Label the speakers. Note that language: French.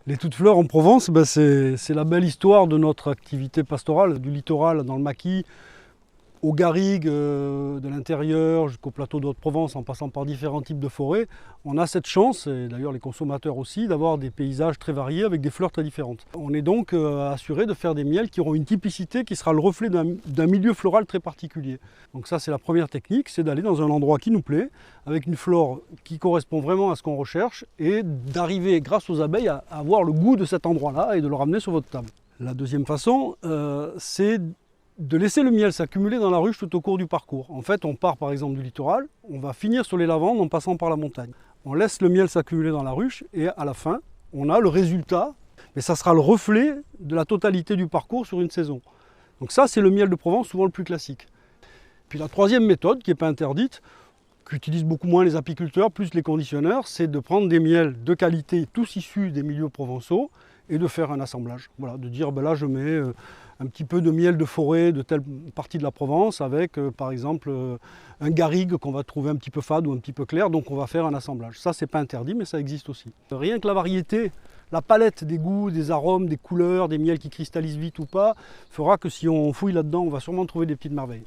Speaker 1: Les toutes fleurs en Provence, c'est la belle histoire de notre activité pastorale, du littoral dans le maquis, aux garrigues de l'intérieur jusqu'au plateau de Haute-Provence en passant par différents types de forêts. On a cette chance, et d'ailleurs les consommateurs aussi, d'avoir des paysages très variés avec des fleurs très différentes. On est donc assuré de faire des miels qui auront une typicité qui sera le reflet d'un milieu floral très particulier. Donc ça c'est la première technique, c'est d'aller dans un endroit qui nous plaît, avec une flore qui correspond vraiment à ce qu'on recherche et d'arriver grâce aux abeilles à avoir le goût de cet endroit-là et de le ramener sur votre table. La deuxième façon, c'est de laisser le miel s'accumuler dans la ruche tout au cours du parcours. En fait, on part par exemple du littoral, on va finir sur les lavandes en passant par la montagne. On laisse le miel s'accumuler dans la ruche et à la fin, on a le résultat, mais ça sera le reflet de la totalité du parcours sur une saison. Donc ça, c'est le miel de Provence, souvent le plus classique. Puis la troisième méthode, qui n'est pas interdite, qu'utilisent beaucoup moins les apiculteurs, plus les conditionneurs, c'est de prendre des miels de qualité, tous issus des milieux provençaux, et de faire un assemblage. Voilà, de dire, ben là je mets un petit peu de miel de forêt de telle partie de la Provence avec par exemple un garrigue qu'on va trouver un petit peu fade ou un petit peu clair, donc on va faire un assemblage. Ça c'est pas interdit mais ça existe aussi. Rien que la variété, la palette des goûts, des arômes, des couleurs, des miels qui cristallisent vite ou pas, fera que si on fouille là-dedans on va sûrement trouver des petites merveilles.